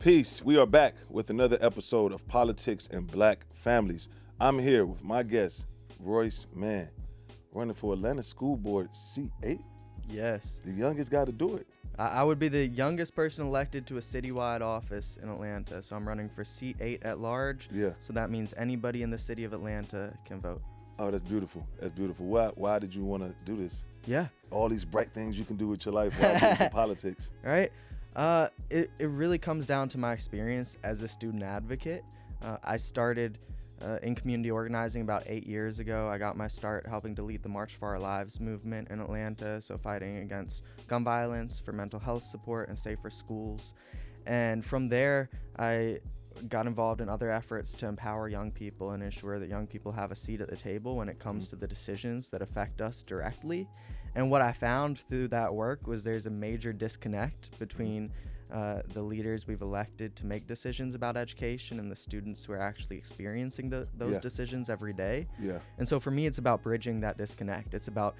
Peace. We are back with another episode of Politics and Black Families. I'm here with my guest, Royce Mann, running for Atlanta School Board C8. Yes. The youngest guy to do it. I would be the youngest person elected to a citywide office in Atlanta. So I'm running for seat 8 at large. Yeah. So that means anybody in the city of Atlanta can vote. Oh, that's beautiful. That's beautiful. Why did you want to do this? Yeah. All these bright things you can do with your life while getting into politics. Right. It really comes down to my experience as a student advocate. I started in community organizing about 8 years ago. I got my start helping to lead the March for Our Lives movement in Atlanta, so fighting against gun violence, for mental health support, and safer schools. And from there, I got involved in other efforts to empower young people and ensure that young people have a seat at the table when it comes to the decisions that affect us directly. And what I found through that work was there's a major disconnect between the leaders we've elected to make decisions about education and the students who are actually experiencing those decisions every day. Yeah. And so for me, it's about bridging that disconnect. It's about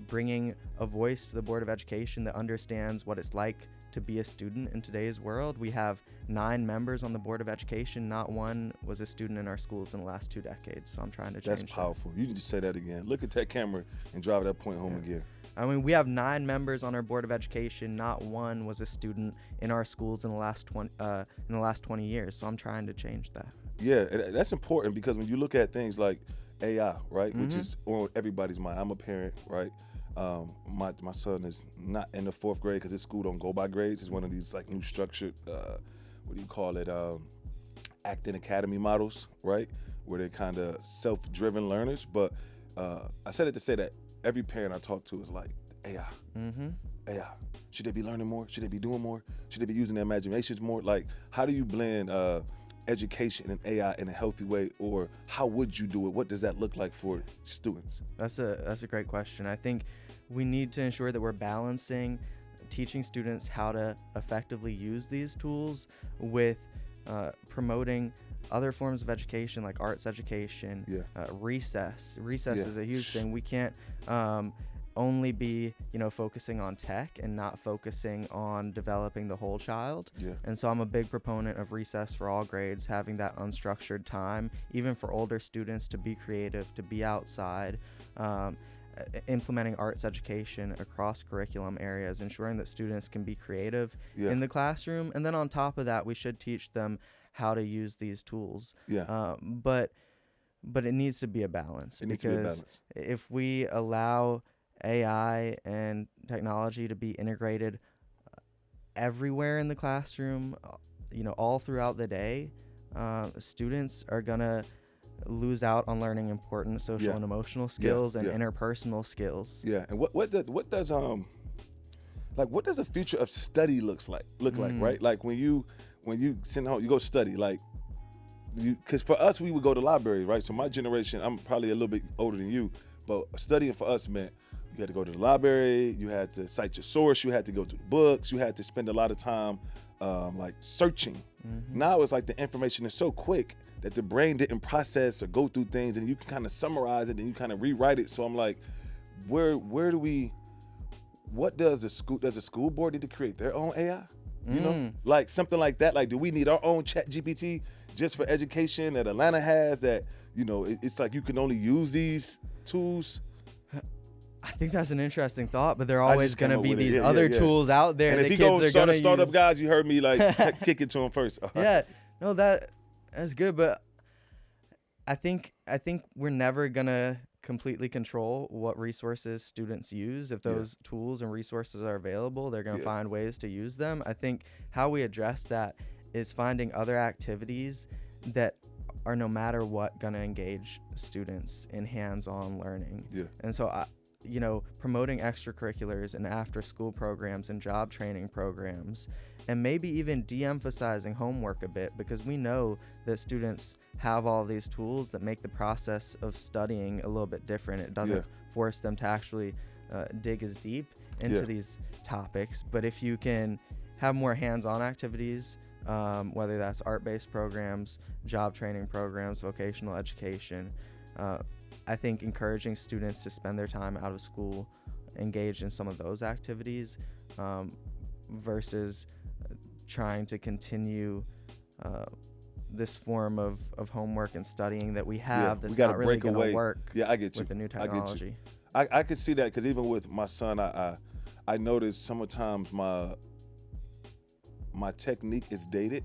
bringing a voice to the Board of Education that understands what it's like to be a student in today's world. We have 9 members on the Board of Education. Not one was a student in our schools in the last 2 decades. So I'm trying to change That's powerful. You need to say that again. Look at that camera and drive that point home again. I mean, we have 9 members on our Board of Education. Not one was a student in our schools in the last 20 years. So I'm trying to change that. Yeah, that's important because when you look at things like AI, right, which is on everybody's mind. I'm a parent, right? My son is not in the 4th grade because his school don't go by grades. It's one of these like new structured, acting academy models, right? Where they're kind of self-driven learners. But I said it to say that every parent I talk to is like, AI. AI. Should they be learning more? Should they be doing more? Should they be using their imaginations more? Like, how do you blend education and AI in a healthy way, or how would you do it? What does that look like for students? That's a great question. I think we need to ensure that we're balancing teaching students how to effectively use these tools with promoting other forms of education like arts education, recess. Recess is a huge thing. We can't only be focusing on tech and not focusing on developing the whole child. And so I'm a big proponent of recess for all grades, having that unstructured time, even for older students, to be creative, to be outside, implementing arts education across curriculum areas, ensuring that students can be creative in the classroom. And then on top of that, we should teach them how to use these tools. But it needs to be a balance, because if we allow AI and technology to be integrated everywhere in the classroom, all throughout the day, students are gonna lose out on learning important social and emotional skills and interpersonal skills. And what does the future of study look like, right? Like when you sit home, you go study, like because for us we would go to libraries, right? So my generation, I'm probably a little bit older than you, but studying for us meant you had to go to the library, you had to cite your source, you had to go through the books, you had to spend a lot of time like searching. Now it's like the information is so quick that the brain didn't process or go through things, and you can kind of summarize it and you kind of rewrite it. So I'm like, what does the school board need to create their own AI? Like something like that. Like, do we need our own chat GPT just for education that Atlanta has, that, it's like you can only use these tools? I think that's an interesting thought, but there are always going to be these other tools out there. And that if you kids go are start a gonna startup, use. guys, you heard me like kick it to them first. No, that's good, but I think we're never gonna completely control what resources students use. If those tools and resources are available, they're gonna find ways to use them. I think how we address that is finding other activities that are, no matter what, gonna engage students in hands-on learning. And so promoting extracurriculars and after-school programs and job training programs, and maybe even de-emphasizing homework a bit, because we know that students have all these tools that make the process of studying a little bit different. It doesn't force them to actually dig as deep into these topics. But if you can have more hands-on activities, whether that's art-based programs, job training programs, vocational education, I think encouraging students to spend their time out of school engaged in some of those activities versus trying to continue this form of homework and studying that we have that's not really going to work I get you. with the new technology. I can see that, because even with my son, I noticed sometimes my technique is dated,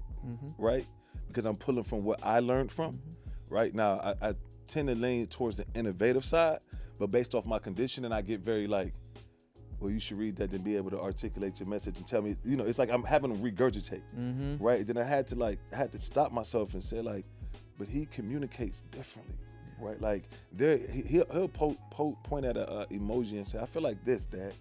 right? Because I'm pulling from what I learned from, right? Now, I tend to lean towards the innovative side, but based off my conditioning, I get very like, well, you should read that and be able to articulate your message and tell me, it's like I'm having to regurgitate, right? Then I had to stop myself and say, like, but he communicates differently, right? Like, he'll point at a emoji and say, I feel like this, Dad.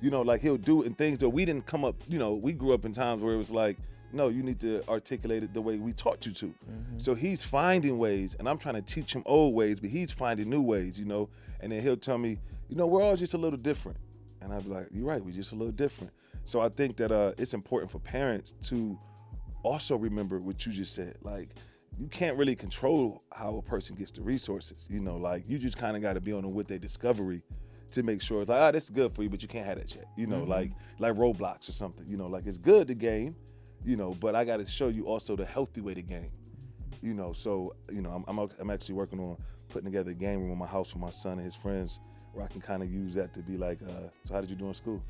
Like he'll do in things that we didn't come up, we grew up in times where it was like, no, you need to articulate it the way we taught you to. So he's finding ways, and I'm trying to teach him old ways, but he's finding new ways, and then he'll tell me, we're all just a little different. And I'd be like, you're right, we're just a little different. So I think that it's important for parents to also remember what you just said. Like, you can't really control how a person gets the resources, like you just kind of got to be on them with their discovery to make sure it's like, this is good for you, but you can't have that yet, like Roblox or something, like it's good to game, but I got to show you also the healthy way to game, so, I'm actually working on putting together a game room in my house for my son and his friends, where I can kind of use that to be like, so how did you do in school?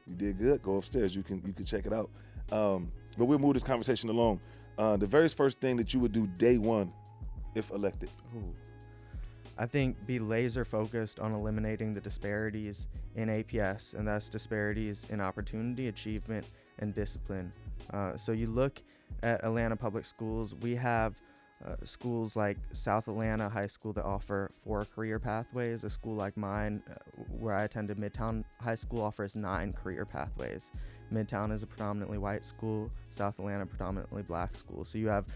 You did good? Go upstairs. You can check it out. But we'll move this conversation along. The very first thing that you would do day one, if elected. Ooh. I think be laser focused on eliminating the disparities in APS, and that's disparities in opportunity, achievement, and discipline. So you look at Atlanta Public Schools, we have schools like South Atlanta High School that offer 4 career pathways. A school like mine, where I attended, Midtown High School, offers 9 career pathways. Midtown is a predominantly white school, South Atlanta predominantly black school. So you have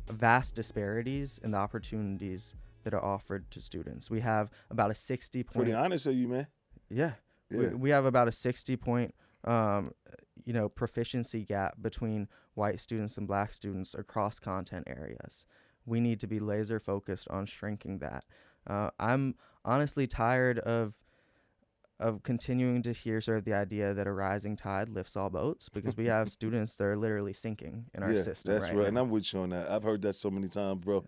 vast disparities in the opportunities that are offered to students. We have about a 60 point... Pretty honest of you, man. Yeah. We have about a 60 point proficiency gap between white students and black students across content areas. We need to be laser focused on shrinking that. I'm honestly tired of continuing to hear sort of the idea that a rising tide lifts all boats, because we have students that are literally sinking in our system that's right. And I'm with you on that. I've heard that so many times, bro.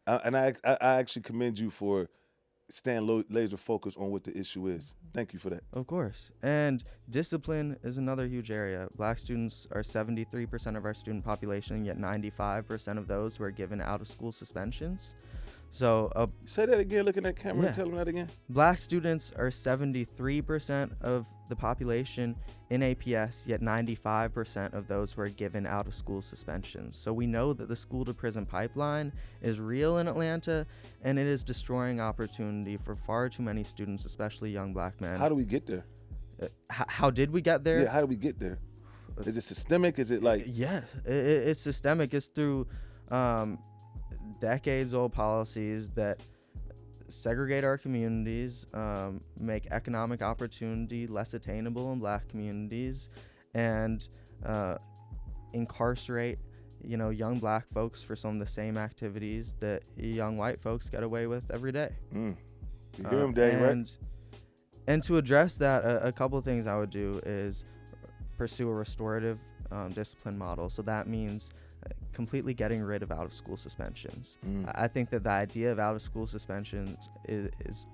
And I actually commend you for staying laser focused on what the issue is. Thank you for that. Of course. And discipline is another huge area. Black students are 73% of our student population, yet 95% of those who are given out-of-school suspensions. So say that again, look at that camera and tell them that again. Black students are 73% of the population in APS, yet 95% of those who are given out-of-school suspensions. So we know that the school-to-prison pipeline is real in Atlanta, and it is destroying opportunity for far too many students, especially young black men. How do we get there? How did we get there? Yeah, how do we get there? Is it systemic? Is it like... Yeah, it's systemic. It's through... decades-old policies that segregate our communities, make economic opportunity less attainable in black communities, and incarcerate, young black folks for some of the same activities that young white folks get away with every day. You hear him, Dave, right? And to address that, a couple of things I would do is pursue a restorative discipline model. So that means completely getting rid of out-of-school suspensions. I think that the idea of out-of-school suspensions is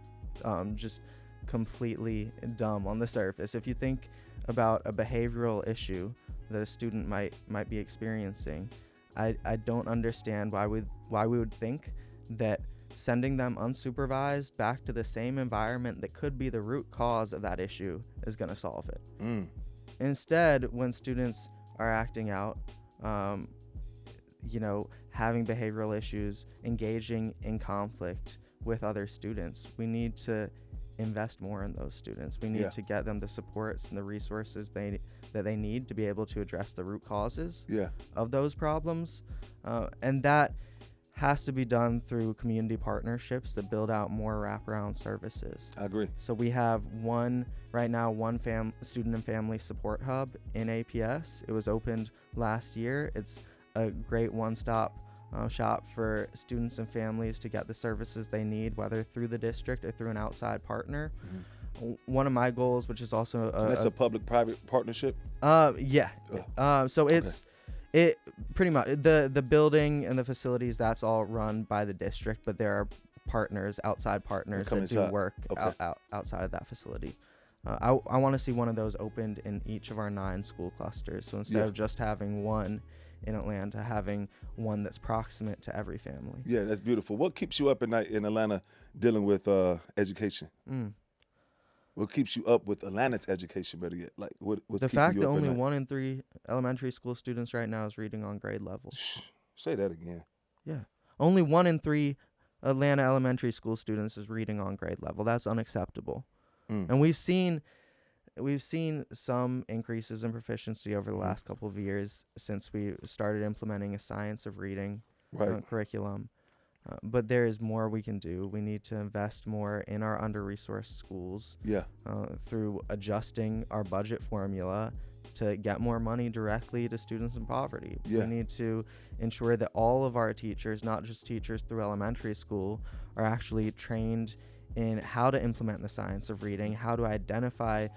just completely dumb on the surface. If you think about a behavioral issue that a student might be experiencing, I don't understand why we would think that sending them unsupervised back to the same environment that could be the root cause of that issue is going to solve it. Instead, when students are acting out, having behavioral issues, engaging in conflict with other students, we need to invest more in those students. We need to get them the supports and the resources that they need to be able to address the root causes of those problems. And that has to be done through community partnerships that build out more wraparound services. I agree. So we have one student and family support hub in APS. It was opened last year. It's a great one-stop shop for students and families to get the services they need, whether through the district or through an outside partner. one of my goals, which is also That's a public-private partnership. yeah. So it pretty much the building and the facilities, that's all run by the district, but there are partners, outside partners that do work outside of that facility. I want to see one of those opened in each of our 9 school clusters. So instead of just having one in Atlanta, having one that's proximate to every family. Yeah, that's beautiful. What keeps you up at night in Atlanta dealing with education? What keeps you up with Atlanta's education, better yet? Like, what's the keeping fact you that up at only night? 1 in 3 elementary school students right now is reading on grade level. Say that again. Yeah. Only 1 in 3 Atlanta elementary school students is reading on grade level. That's unacceptable. And we've seen some increases in proficiency over the last couple of years since we started implementing a science of reading curriculum. But there is more we can do. We need to invest more in our under-resourced schools through adjusting our budget formula to get more money directly to students in poverty. We need to ensure that all of our teachers, not just teachers through elementary school, are actually trained in how to implement the science of reading, how to identify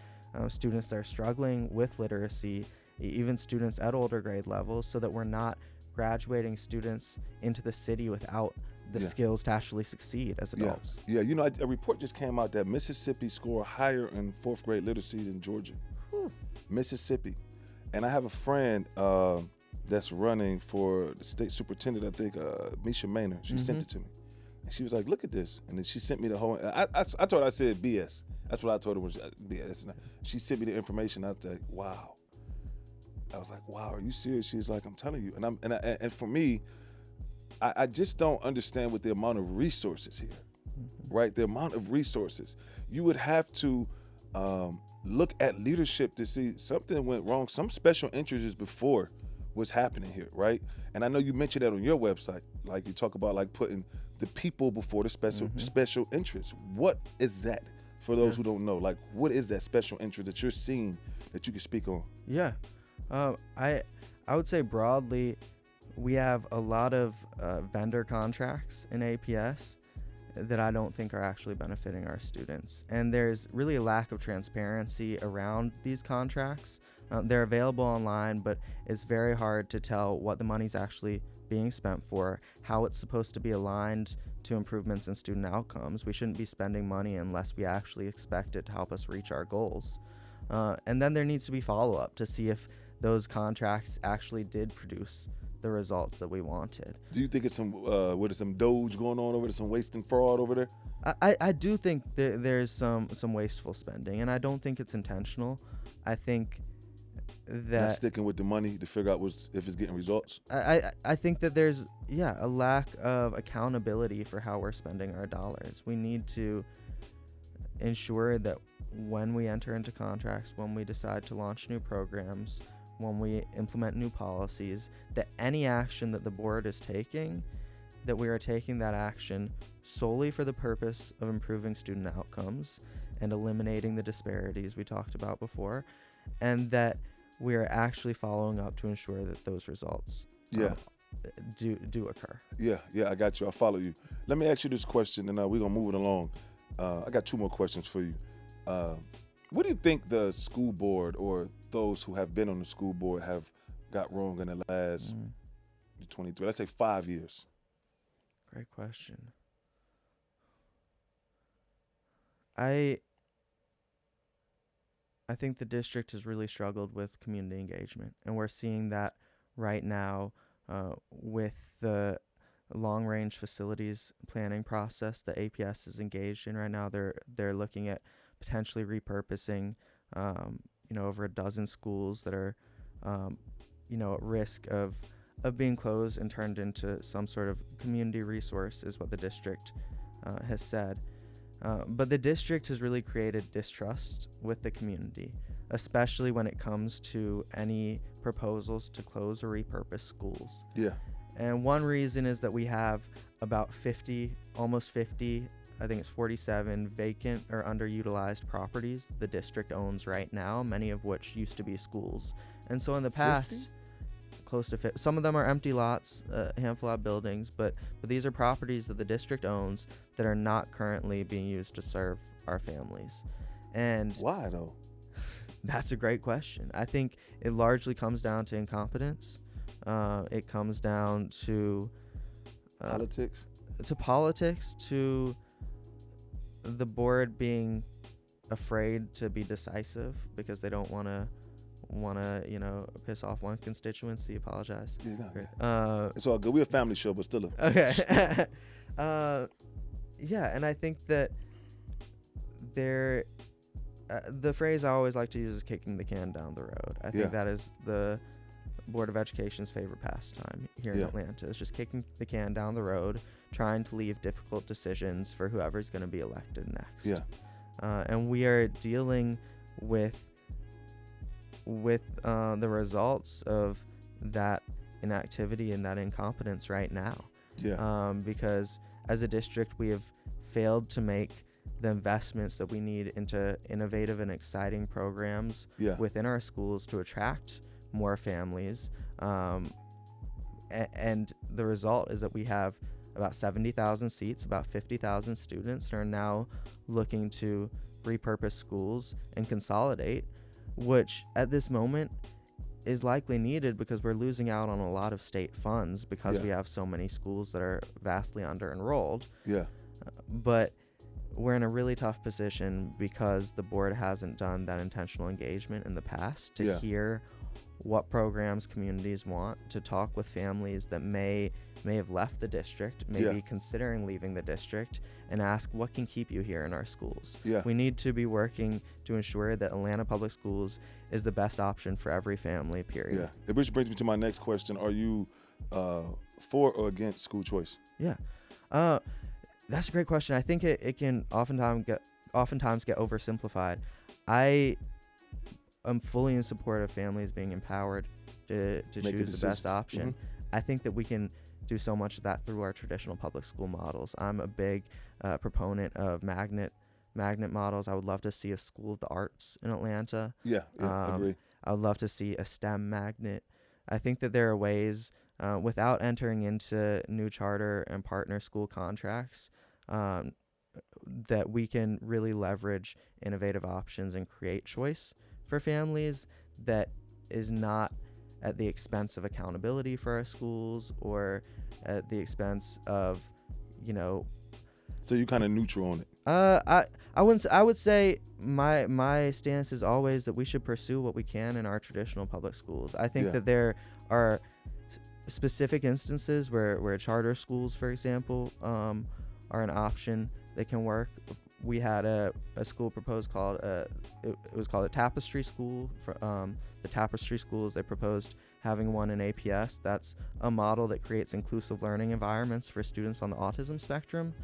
students that are struggling with literacy, even students at older grade levels, so that we're not graduating students into the city without the skills to actually succeed as adults. Yeah, you know, a report just came out that Mississippi scored higher in 4th grade literacy than Georgia. Mississippi. And I have a friend that's running for the state superintendent, I think, Misha Maynard. She sent it to me. And she was like, look at this. And then she sent me the whole, I told her I said BS. That's what I told her was BS. She sent me the information. I was like, wow. I was like, wow, are you serious? She was like, I'm telling you. And for me, I just don't understand with the amount of resources here, right? The amount of resources. You would have to look at leadership to see something went wrong. Some special interests before what's happening here, right? And I know you mentioned that on your website. Like you talk about like putting the people before the special interests. What is that for those who don't know? Like, what is that special interest that you're seeing that you can speak on? Yeah. I would say broadly, we have a lot of vendor contracts in APS that I don't think are actually benefiting our students. And there's really a lack of transparency around these contracts. They're available online, but it's very hard to tell what the money's actually being spent for, how it's supposed to be aligned to improvements in student outcomes. We shouldn't be spending money unless we actually expect it to help us reach our goals. And then there needs to be follow-up to see if those contracts actually did produce the results that we wanted. Do you think it's some Doge going on over there, some waste and fraud over there? I do think there's some wasteful spending, and I don't think it's intentional. I think that not sticking with the money to figure out if it's getting results. I think that there's a lack of accountability for how we're spending our dollars. We need to ensure that when we enter into contracts, when we decide to launch new programs, when we implement new policies, that any action that the board is taking, that we are taking that action solely for the purpose of improving student outcomes and eliminating the disparities we talked about before, and that we are actually following up to ensure that those results do occur. Yeah, I got you. I follow you. Let me ask you this question, and we're going to move it along. I got 2 more questions for you. What do you think the school board or those who have been on the school board have got wrong in the last 23, let's say 5 years? Great question. I think the district has really struggled with community engagement, and we're seeing that right now with the long-range facilities planning process that APS is engaged in right now. They're looking at potentially repurposing, over a dozen schools that are, at risk of being closed and turned into some sort of community resource, is what the district has said. But the district has really created distrust with the community, especially when it comes to any proposals to close or repurpose schools. Yeah. And one reason is that we have about almost 50, I think it's 47 vacant or underutilized properties the district owns right now, many of which used to be schools. And so in the past, 50? Close to 50. Some of them are empty lots, a handful of buildings, but these are properties that the district owns that are not currently being used to serve our families. And why though? That's a great question. I think it largely comes down to incompetence. It comes down to Politics. To the board being afraid to be decisive because they don't want to piss off one constituency. Apologize. Yeah, it's all good. We're a family show, but still. Okay. Yeah, and I think that the phrase I always like to use is kicking the can down the road. I think that is the Board of Education's favorite pastime here in Atlanta. It's just kicking the can down the road, trying to leave difficult decisions for whoever's going to be elected next. Yeah. And we are dealing with the results of that inactivity and that incompetence right now. Yeah. Because as a district, we have failed to make the investments that we need into innovative and exciting programs within our schools to attract more families. And the result is that we have about 70,000 seats, about 50,000 students, and are now looking to repurpose schools and consolidate, which at this moment is likely needed because we're losing out on a lot of state funds because we have so many schools that are vastly under-enrolled. Yeah. But we're in a really tough position because the board hasn't done that intentional engagement in the past to hear what programs communities want, to talk with families that may have left the district, maybe considering leaving the district, and ask what can keep you here in our schools. We need to be working to ensure that Atlanta Public Schools is the best option for every family, period. Which brings me to my next question. Are you for or against school choice? That's a great question. I think it can oftentimes get oversimplified. I am fully in support of families being empowered to choose the best option. Mm-hmm. I think that we can do so much of that through our traditional public school models. I'm a big proponent of magnet models. I would love to see a school of the arts in Atlanta. Agree. I would love to see a STEM magnet. I think that there are ways, without entering into new charter and partner school contracts, that we can really leverage innovative options and create choice for families that is not at the expense of accountability for our schools or at the expense of, So you kind of neutral on it. I would say my stance is always that we should pursue what we can in our traditional public schools. I think that there are specific instances where charter schools, for example, are an option that can work. We had a school proposed called it was called a Tapestry School. The Tapestry Schools, they proposed having one in APS. That's a model that creates inclusive learning environments for students on the autism spectrum.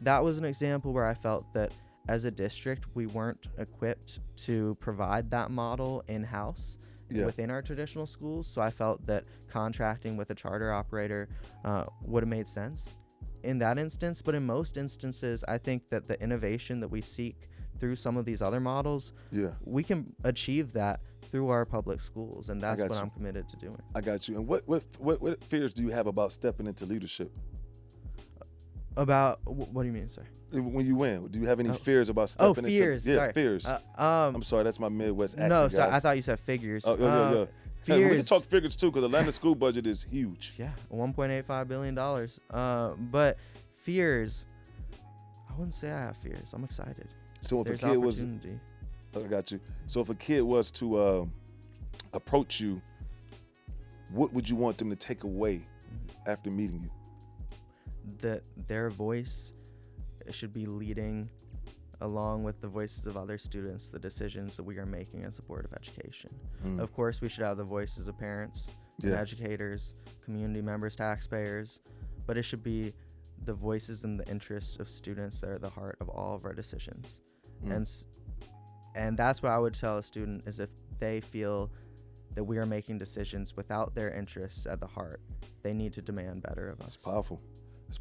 That was an example where I felt that as a district we weren't equipped to provide that model in-house within our traditional schools. So I felt that contracting with a charter operator would have made sense in that instance. But in most instances, I think that the innovation that we seek through some of these other models, we can achieve that through our public schools, and that's what I'm committed to doing. I got you. And what fears do you have about stepping into leadership? About what do you mean, sir? When you win, do you have any fears about stepping into? Fears. Sorry. Fears. I'm sorry, that's my Midwest accent. No, guys. sorry, I thought you said figures. Yeah. Fears. Hey, we can talk figures too, because Atlanta school budget is huge. $1.85 billion. But fears, I wouldn't say I have fears. I'm excited. So if There's a kid opportunity. I got you. So if a kid was to approach you, what would you want them to take away after meeting you? That their voice should be leading, along with the voices of other students, the decisions that we are making as a Board of Education. Of course, we should have the voices of parents, and educators, community members, taxpayers, but it should be the voices and the interests of students that are the heart of all of our decisions. And that's what I would tell a student, is if they feel that we are making decisions without their interests at the heart, they need to demand better of us. It's powerful.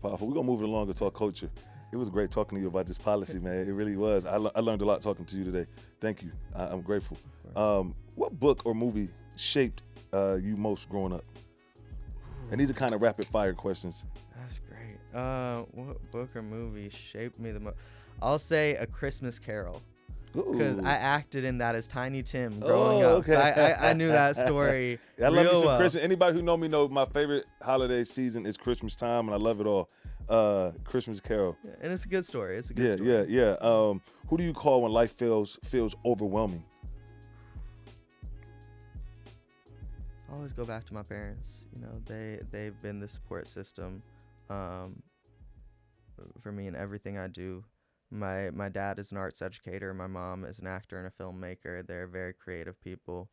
We're going to move it along and talk culture. It was great talking to you about this policy, man. It really was. I learned a lot talking to you today. Thank you. I'm grateful. What book or movie shaped you most growing up? And these are kind of rapid fire questions. That's great. What book or movie shaped me the most? I'll say A Christmas Carol. because Ooh. I acted in that as Tiny Tim growing up. Okay. So I knew that story I love me real some well. Christmas. Anybody who know me know my favorite holiday season is Christmas time, and I love it all. Christmas Carol. And it's a good story. It's a good story. Yeah. Who do you call when life feels overwhelming? I always go back to my parents. You know, they've been the support system for me in everything I do. My dad is an arts educator. My mom is an actor and a filmmaker. They're very creative people.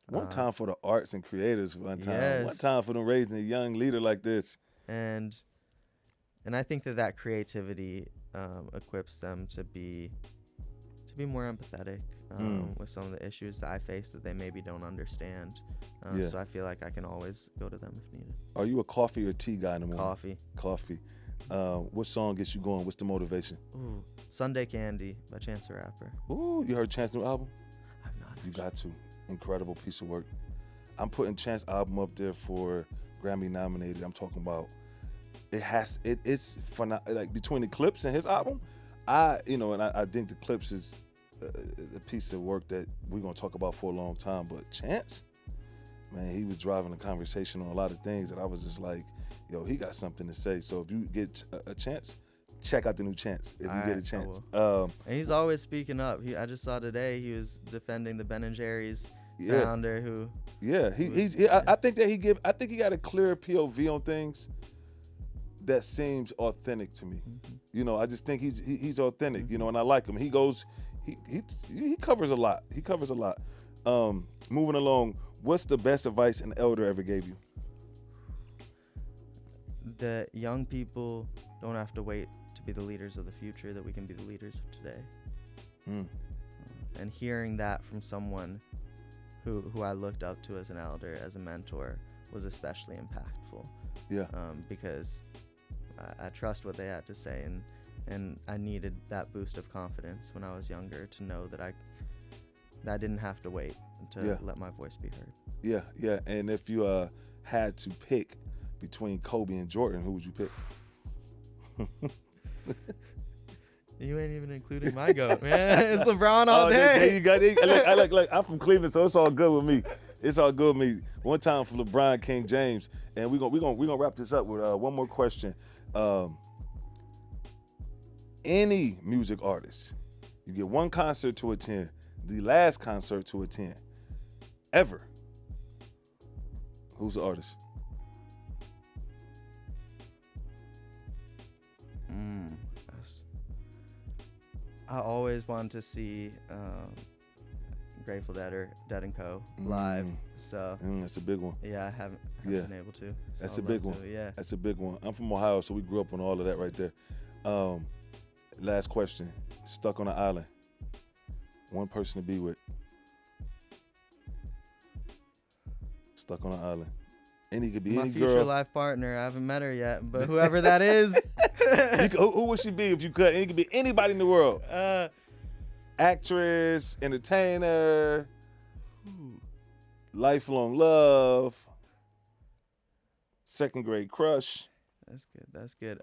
One time for the arts and creators. One Yes. time for them raising a young leader like this. And I think that creativity equips them to be more empathetic with some of the issues that I face that they maybe don't understand. So I feel like I can always go to them if needed. Are you a coffee or tea guy in the morning? Coffee. What song gets you going? What's the motivation? Ooh, Sunday Candy by Chance the Rapper. Ooh, you heard Chance's new album? I've not. You got to. Incredible piece of work. I'm putting Chance's album up there for Grammy nominated. I'm talking about it's fun. Like between the clips and his album, I think the clips is a piece of work that we're gonna talk about for a long time. But Chance, man, he was driving the conversation on a lot of things that I was just like, yo, he got something to say. So if you get a chance, check out the new Chance if you get a chance. And he's always speaking up. I just saw today he was defending the Ben and Jerry's founder who. Yeah, I think that I think he got a clear POV on things that seems authentic to me. Mm-hmm. You know, I just think he's authentic. You know, and I like him. He covers a lot. He covers a lot. Moving along, what's the best advice an elder ever gave you? That young people don't have to wait to be the leaders of the future, that we can be the leaders of today. And hearing that from someone who I looked up to as an elder, as a mentor, was especially impactful. Yeah. Because I trust what they had to say, and I needed that boost of confidence when I was younger to know that I didn't have to wait to let my voice be heard. Yeah. And if you had to pick between Kobe and Jordan, who would you pick? You ain't even including my GOAT, man. It's LeBron all day. There you go. Look, I'm from Cleveland, so it's all good with me. It's all good with me. One time for LeBron, King James, and we're gonna wrap this up with one more question. Any music artist, you get one concert to attend, the last concert to attend, ever. Who's the artist? I always wanted to see Grateful Dead or Dead & Co. live. So that's a big one. Yeah, I haven't been able to. So that's a big one. Yeah. That's a big one. I'm from Ohio, so we grew up on all of that right there. Last question. Stuck on an island. One person to be with. Stuck on an island. And he could be my any future girl. life partner. I haven't met her yet, but whoever that is. Who would she be if you could? And it could be anybody in the world. Actress, entertainer, lifelong love, second grade crush. That's good.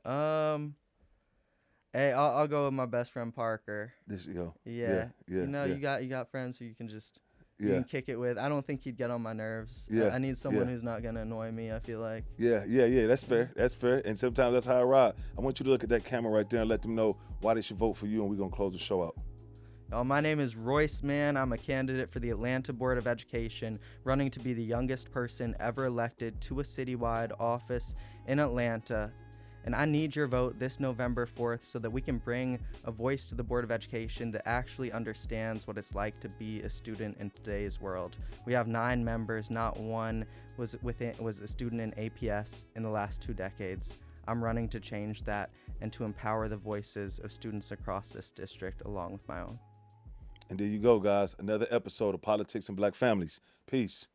Hey, I'll go with my best friend Parker. There you go. Yeah. You got friends who you can just you can kick it with. I don't think he'd get on my nerves. I need someone who's not gonna annoy me, I feel like. Yeah. That's fair. That's fair. And sometimes that's how I ride. I want you to look at that camera right there and let them know why they should vote for you, and we're gonna close the show out. My name is Royce Mann. I'm a candidate for the Atlanta Board of Education, running to be the youngest person ever elected to a citywide office in Atlanta. And I need your vote this November 4th so that we can bring a voice to the Board of Education that actually understands what it's like to be a student in today's world. We have 9 members, not one was a student in APS in the last 2 decades. I'm running to change that and to empower the voices of students across this district along with my own. And there you go, guys. Another episode of Politics and Black Families. Peace.